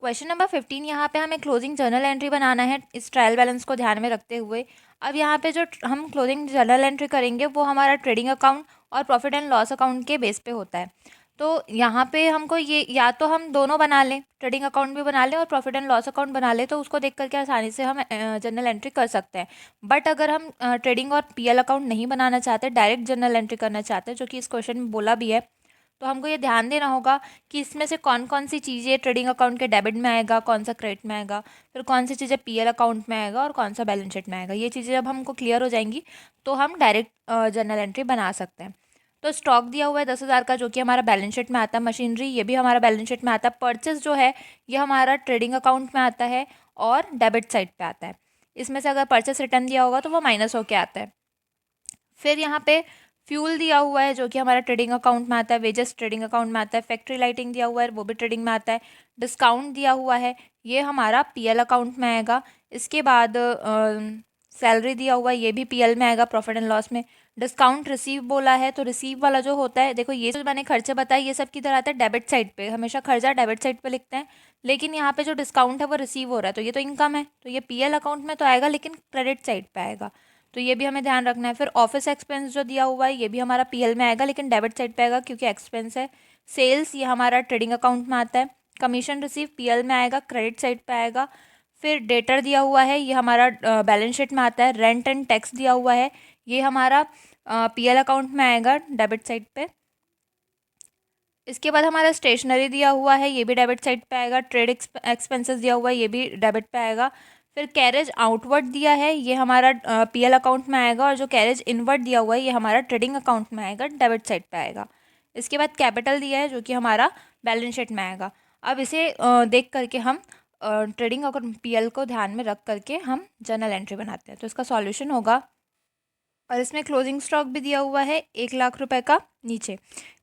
Question number 15 यहाँ पे हमें क्लोजिंग जर्नल एंट्री बनाना है इस ट्रायल बैलेंस को ध्यान में रखते हुए। अब यहाँ पे जो हम क्लोजिंग जर्नल एंट्री करेंगे वो हमारा ट्रेडिंग अकाउंट और प्रॉफिट एंड लॉस अकाउंट के बेस पे होता है। तो यहाँ पे हमको ये या तो हम दोनों बना लें, ट्रेडिंग अकाउंट भी बना लें और प्रॉफिट एंड लॉस अकाउंट बना लें, तो उसको देख करके आसानी से हम जर्नल एंट्री कर सकते हैं। बट अगर हम ट्रेडिंग और पीएल अकाउंट नहीं बनाना चाहते, डायरेक्ट जर्नल एंट्री करना चाहते हैं, जो कि इस क्वेश्चन में बोला भी है, तो हमको ये ध्यान देना होगा कि इसमें से कौन कौन सी चीज़ें ट्रेडिंग अकाउंट के डेबिट में आएगा, कौन सा क्रेडिट में आएगा, फिर कौन सी चीज़ें पीएल अकाउंट में आएगा और कौन सा बैलेंस शीट में आएगा। ये चीज़ें जब हमको क्लियर हो जाएंगी तो हम डायरेक्ट जर्नल एंट्री बना सकते हैं। तो स्टॉक दिया हुआ है 10,000 का, जो कि हमारा बैलेंस शीट में आता है। मशीनरी, ये भी हमारा बैलेंस शीट में आता है। परचेस जो है ये हमारा ट्रेडिंग अकाउंट में आता है और डेबिट साइड पे आता है। इसमें से अगर परचेस रिटर्न दिया होगा तो वो माइनस होके आता है। फिर यहाँ पे फ्यूल दिया हुआ है, जो कि हमारा ट्रेडिंग अकाउंट में आता है। वेजेस ट्रेडिंग अकाउंट में आता है। फैक्ट्री लाइटिंग दिया हुआ है, वो भी ट्रेडिंग में आता है। डिस्काउंट दिया हुआ है, ये हमारा पीएल अकाउंट में आएगा। इसके बाद सैलरी दिया हुआ है, ये भी पीएल में आएगा, प्रॉफिट एंड लॉस में। डिस्काउंट रिसीव बोला है, तो रिसीव वाला जो होता है, देखो ये जो मैंने खर्चे बताए ये सब किधर आता है, डेबिट साइड पे। हमेशा खर्चा डेबिट साइड पे लिखते हैं, लेकिन यहाँ पे जो डिस्काउंट है वो रिसीव हो रहा है, तो ये तो इनकम है, तो ये पीएल अकाउंट में तो आएगा लेकिन क्रेडिट साइड पे आएगा, तो ये भी हमें ध्यान रखना है। फिर ऑफिस एक्सपेंस जो दिया हुआ है ये भी हमारा पीएल में आएगा लेकिन डेबिट साइड पे आएगा क्योंकि एक्सपेंस है। सेल्स ये हमारा ट्रेडिंग अकाउंट में आता है। कमीशन रिसीव पीएल में आएगा, क्रेडिट साइड पे आएगा। फिर डेटर दिया हुआ है, ये हमारा बैलेंस शीट में आता है। रेंट एंड टैक्स दिया हुआ है, ये हमारा पीएल अकाउंट में आएगा, डेबिट साइड पे। इसके बाद हमारा स्टेशनरी दिया हुआ है, ये भी डेबिट साइड पे आएगा। ट्रेड एक्सपेंसेस दिया हुआ है, ये भी डेबिट पे आएगा। फिर कैरेज आउटवर्ड दिया है, ये हमारा पीएल अकाउंट में आएगा, और जो कैरेज इनवर्ड दिया हुआ है ये हमारा ट्रेडिंग अकाउंट में आएगा, डेबिट साइड पे आएगा। इसके बाद कैपिटल दिया है, जो कि हमारा बैलेंस शीट में आएगा। अब इसे देख करके हम ट्रेडिंग और पीएल को ध्यान में रख करके हम जर्नल एंट्री बनाते हैं। तो इसका सॉल्यूशन होगा, और इसमें क्लोजिंग स्टॉक भी दिया हुआ है 1,00,000 रुपए का नीचे।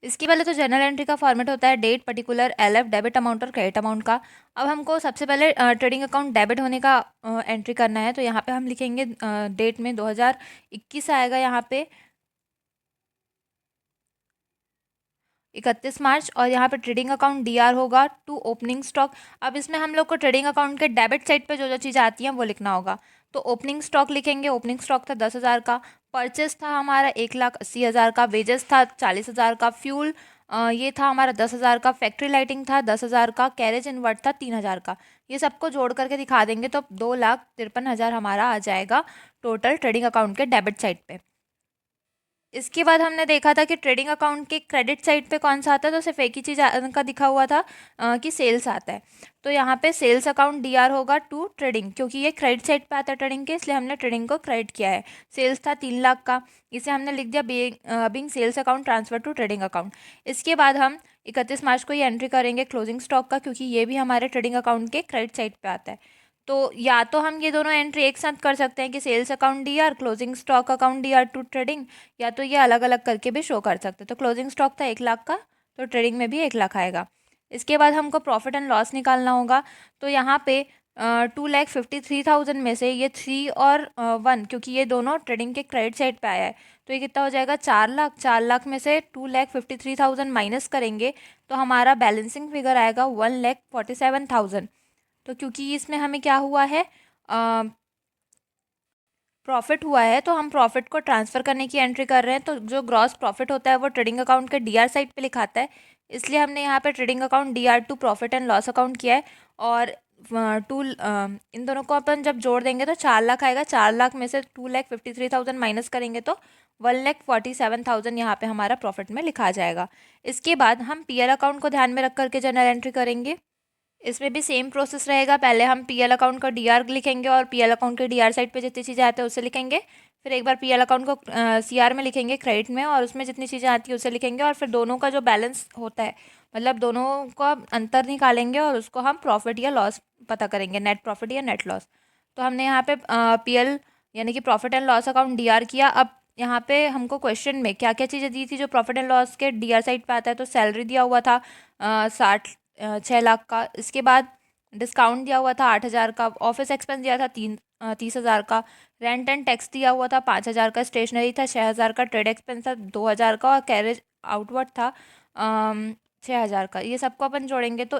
इसके पहले तो जर्नल एंट्री का फॉर्मेट होता है date, particular, LF, debit amount और क्रेडिट अमाउंट का। अब हमको सबसे पहले ट्रेडिंग अकाउंट डेबिट होने का एंट्री करना है, तो यहाँ पे हम लिखेंगे डेट में 2021 आएगा, यहाँ पे 31 मार्च, और यहाँ पे ट्रेडिंग अकाउंट डीआर होगा टू ओपनिंग स्टॉक। अब इसमें हम लोग को ट्रेडिंग अकाउंट के डेबिट साइड पे जो जो चीज़ें आती हैं वो लिखना होगा। तो ओपनिंग स्टॉक लिखेंगे, ओपनिंग स्टॉक था 10,000 का। परचेस था हमारा 1,80,000 का। वेजेस था 40,000 का। फ्यूल ये था हमारा 10,000 का। फैक्ट्री लाइटिंग था 10,000 का। कैरेज इनवर्ट था 3,000 का। ये सबको जोड़ करके दिखा देंगे तो 2,53,000 हमारा आ जाएगा टोटल ट्रेडिंग अकाउंट के डेबिट साइड पे। इसके बाद हमने देखा था कि ट्रेडिंग अकाउंट के क्रेडिट साइड पे कौन सा आता है, तो सिर्फ एक ही चीज़ का दिखा हुआ था कि सेल्स आता है। तो यहाँ पे सेल्स अकाउंट डीआर होगा टू ट्रेडिंग, क्योंकि ये क्रेडिट साइड पे आता है ट्रेडिंग के, इसलिए हमने ट्रेडिंग को क्रेडिट किया है। सेल्स था 3,00,000 का, इसे हमने लिख दिया being sales account transfer to trading account. इसके बाद हम 31 मार्च को ये एंट्री करेंगे क्लोजिंग स्टॉक का, क्योंकि ये भी हमारे ट्रेडिंग अकाउंट के क्रेडिट साइड पे आता है। तो या तो हम ये दोनों एंट्री एक साथ कर सकते हैं कि sales account DR, closing stock account DR to trading, या तो ये अलग अलग करके भी शो कर सकते हैं। तो क्लोजिंग स्टॉक था 1,00,000 का, तो ट्रेडिंग में भी 1,00,000 आएगा। इसके बाद हमको प्रॉफिट एंड लॉस निकालना होगा, तो यहाँ पे 2,53,000 में से ये 3 और 1, क्योंकि ये दोनों ट्रेडिंग के क्रेडिट साइड पे आया है, तो ये कितना हो जाएगा 4,00,000। 4,00,000 में से 2,53,000 माइनस करेंगे तो हमारा बैलेंसिंग फिगर आएगा 1,47,000। तो क्योंकि इसमें हमें क्या हुआ है, प्रॉफिट हुआ है, तो हम प्रॉफिट को ट्रांसफ़र करने की एंट्री कर रहे हैं। तो जो ग्रॉस प्रॉफिट होता है वो ट्रेडिंग अकाउंट के डीआर साइड पे लिखाता है, इसलिए हमने यहाँ पे trading account DR to profit and loss account किया है। और इन दोनों को अपन जब जोड़ देंगे तो 4,00,000 आएगा। 4,00,000 में से 2,53,000 माइनस करेंगे तो 1,47,000 यहाँ पे हमारा प्रॉफिट में लिखा जाएगा। इसके बाद हम पीएल अकाउंट को ध्यान में रख करके जनरल एंट्री करेंगे। इसमें भी सेम प्रोसेस रहेगा। पहले हम पीएल अकाउंट का डीआर लिखेंगे और पीएल अकाउंट के डीआर साइड पे जितनी चीज़ें आती है उसे लिखेंगे। फिर एक बार पीएल अकाउंट को सीआर में लिखेंगे, क्रेडिट में, और उसमें जितनी चीज़ें आती है उसे लिखेंगे। और फिर दोनों का जो बैलेंस होता है, मतलब दोनों का अंतर निकालेंगे और उसको हम प्रॉफिट या लॉस पता करेंगे, नेट प्रॉफिट या नेट लॉस। तो हमने यहाँ पे पीएल यानी कि profit and loss account D R किया। अब यहाँ पे हमको क्वेश्चन में क्या क्या चीज़ें दी थी जो प्रॉफिट एंड लॉस के डीआर साइड पे आता है, तो सैलरी दिया हुआ था 6,00,000 का। इसके बाद डिस्काउंट दिया हुआ था 8,000 का। ऑफिस एक्सपेंस दिया था 30,000 का। रेंट एंड टैक्स दिया हुआ था 5,000 का। स्टेशनरी था 6,000 का। ट्रेड एक्सपेंस था 2,000 का, और कैरेज आउटवर्ड था 6,000 का। ये सबको अपन जोड़ेंगे तो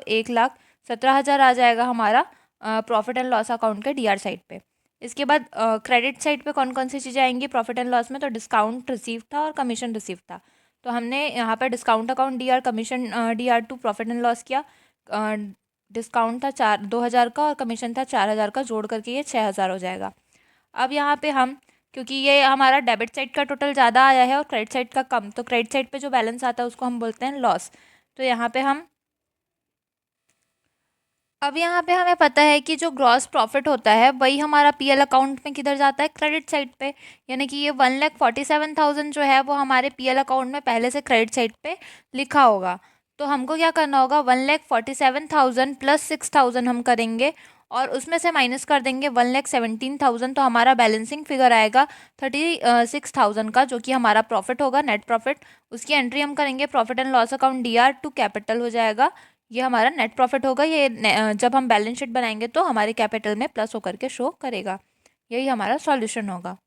17,000 आ जाएगा हमारा प्रॉफिट एंड लॉस अकाउंट के डीआर साइड पे। इसके बाद क्रेडिट साइड पे कौन कौन सी चीज़ें आएंगी प्रॉफिट एंड लॉस में, तो डिस्काउंट रिसीव था और कमीशन रिसीव था। तो हमने यहाँ पे discount account DR, commission DR to profit and loss किया। डिस्काउंट था 2,000 का और कमीशन था 4,000 का, जोड़ करके ये 6,000 हो जाएगा। अब यहाँ पे हम, क्योंकि ये हमारा डेबिट साइड का टोटल ज़्यादा आया है और क्रेडिट साइड का कम, तो क्रेडिट साइड पे जो बैलेंस आता है उसको हम बोलते हैं लॉस। तो यहाँ पे हम, अब यहाँ पे हमें पता है कि जो ग्रॉस प्रॉफिट होता है वही हमारा पीएल अकाउंट में किधर जाता है, क्रेडिट साइड पे। यानी कि ये 1,47,000 जो है वो हमारे पीएल अकाउंट में पहले से क्रेडिट साइड पे लिखा होगा। तो हमको क्या करना होगा, 1,47,000 प्लस 6,000 हम करेंगे और उसमें से माइनस कर देंगे 1,17,000, तो हमारा बैलेंसिंग फिगर आएगा 36,000 का, जो कि हमारा प्रॉफिट होगा, नेट प्रॉफिट। उसकी एंट्री हम करेंगे profit and loss account DR to capital हो जाएगा। ये हमारा नेट प्रॉफिट होगा। ये जब हम बैलेंस शीट बनाएंगे तो हमारे कैपिटल में प्लस होकर के शो करेगा। यही हमारा सॉल्यूशन होगा।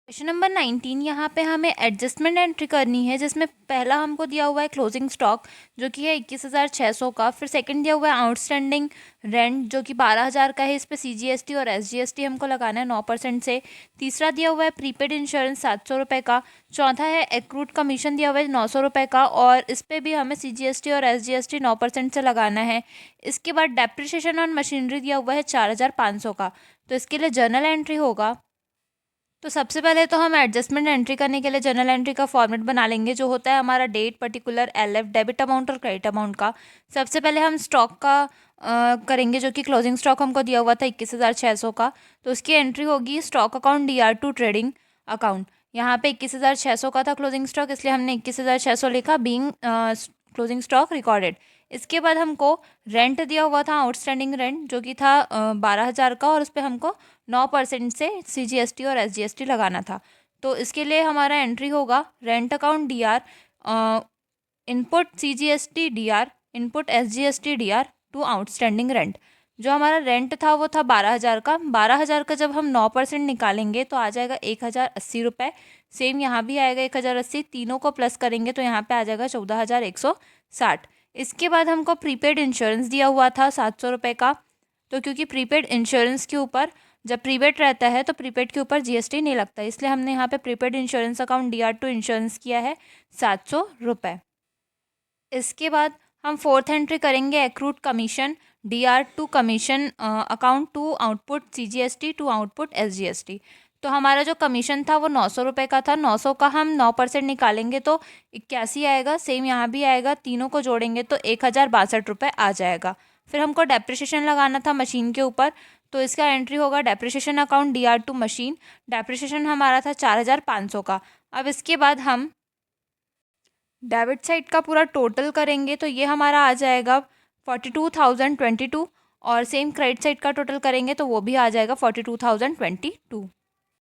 क्वेश्चन नंबर 19, यहाँ पे हमें एडजस्टमेंट एंट्री करनी है, जिसमें पहला हमको दिया हुआ है क्लोजिंग स्टॉक जो कि है 21,600 का। फिर सेकंड दिया हुआ है आउटस्टैंडिंग रेंट जो कि 12,000 का है। इस पे सीजीएसटी और एसजीएसटी हमको लगाना है 9% से। तीसरा दिया हुआ है प्रीपेड इंश्योरेंस 700 रुपये का। चौथा है एक्रूड कमीशन दिया हुआ है 900 रुपये का और इस पर भी हमें सीजीएसटी और एसजीएसटी 9% से लगाना है। इसके बाद डेप्रिसिएशन ऑन मशीनरी दिया हुआ है 4,500 का। तो इसके लिए जर्नल एंट्री होगा। तो सबसे पहले तो हम एडजस्टमेंट एंट्री करने के लिए जर्नल एंट्री का फॉर्मेट बना लेंगे, जो होता है हमारा date, particular, LF, debit amount और क्रेडिट अमाउंट का। सबसे पहले हम स्टॉक का करेंगे, जो कि क्लोजिंग स्टॉक हमको दिया हुआ था 21,600 का। तो उसकी एंट्री होगी stock account DR to trading account. यहाँ पे 21,600 का था क्लोजिंग स्टॉक, इसलिए हमने 21,600 लिखा, बीइंग क्लोजिंग स्टॉक रिकॉर्डेड। इसके बाद हमको रेंट दिया हुआ था, आउटस्टैंडिंग रेंट, जो कि था 12,000 का और उस पर हमको 9% से सीजीएसटी और एसजीएसटी लगाना था। तो इसके लिए हमारा एंट्री होगा rent account DR, input CGST DR, input SGST DR to outstanding rent. जो हमारा रेंट था वो था 12,000 का। 12,000 का जब हम 9% निकालेंगे तो आ जाएगा 1,080 रुपये। सेम यहाँ भी आएगा 1,080, तीनों को प्लस करेंगे तो यहाँ पे आ जाएगा 14,160। इसके बाद हमको प्रीपेड इंश्योरेंस दिया हुआ था 700 रुपये का। तो क्योंकि प्रीपेड इंश्योरेंस के ऊपर, जब प्रीपेड रहता है तो प्रीपेड के ऊपर जीएसटी नहीं लगता, इसलिए हमने यहाँ पे prepaid insurance account DR to insurance किया है 700 रुपये। इसके बाद हम फोर्थ एंट्री करेंगे accrued commission DR to commission account to output CGST to output SGST. तो हमारा जो कमीशन था वो 900 रुपये का था। 900 का हम 9% निकालेंगे तो 81 आएगा। सेम यहाँ भी आएगा, तीनों को जोड़ेंगे तो 1,062 रुपये आ जाएगा। फिर हमको डेप्रिसिएशन लगाना था मशीन के ऊपर, तो इसका एंट्री होगा depreciation account DR to machine. Depreciation हमारा था 4,500 का। अब इसके बाद हम डेबिट साइड का पूरा टोटल करेंगे तो ये हमारा आ जाएगा 42,022 और सेम क्रेडिट साइड का टोटल करेंगे तो वो भी आ जाएगा 42,022।